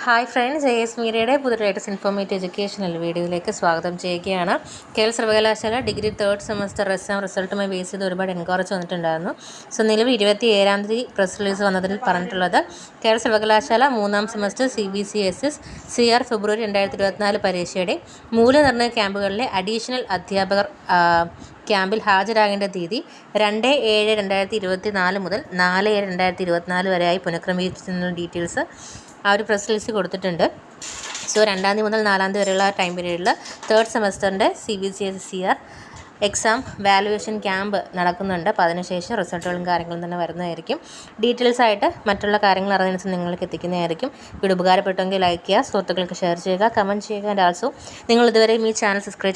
Hi friends, AS മീഡിയയുടെ പുതിയ latest informative educational വീഡിയോയിലേക്ക് സ്വാഗതം ചെയ്യുകയാണ്. കേരള സർവകലാശാല ഡിഗ്രി 3rd സെമസ്റ്റർ എക്സാം റിസൾട്ടുമായി ബേസ് ചെയ്ത് ഒരുപാട് എൻക്വയറീസ് വന്നിട്ടുണ്ടായിരുന്നു. നിലവിൽ 27-ാം തീയതി പ്രസ് റിലീസ് വന്നതിൽ പറഞ്ഞിട്ടുള്ളത് കേരള സർവകലാശാല 3ാം സെമസ്റ്റർ CBCSS CR ഫെബ്രുവരി 2024 പരീക്ഷയുടെ മൂല്യനിർണ്ണയ ക്യാമ്പുകളിലെ അഡീഷണൽ അധ്യാപകർ ക്യാമ്പിൽ ഹാജരാകേണ്ട തീയതി 2/7/2024 മുതൽ 4/7/2024 വരെയായി പുനഃക്രമീകരിച്ചതിനുള്ള ഡീറ്റെയിൽസ് ആ ഒരു പ്രസ് റിലീസ് കൊടുത്തിട്ടുണ്ട്. 2ാം തീയതി മുതൽ 4ാം തീയതി വരെയുള്ള ടൈം പീരീഡിൽ 3rd സെമസ്റ്ററിൻ്റെ CBCSS CR exam valuation camp നടക്കുന്നുണ്ട്. അപ്പോൾ അതിനുശേഷം റിസൾട്ടുകളും കാര്യങ്ങളും തന്നെ വരുന്നതായിരിക്കും. ഡീറ്റെയിൽസ് ആയിട്ട് മറ്റുള്ള കാര്യങ്ങൾ അറിയുന്നതിന് നിങ്ങൾക്ക് എത്തിക്കുന്നതായിരിക്കും. വീഡിയോ ഉപകാരപ്പെട്ടെങ്കിൽ ലൈക്ക് ചെയ്യുക, സുഹൃത്തുക്കൾക്ക് ഷെയർ ചെയ്യുക, കമൻറ്റ് ചെയ്യുക. ആൻഡ് ആൾസോ നിങ്ങൾ ഇതുവരെയും ഈ ചാനൽ സബ്സ്ക്രൈബ്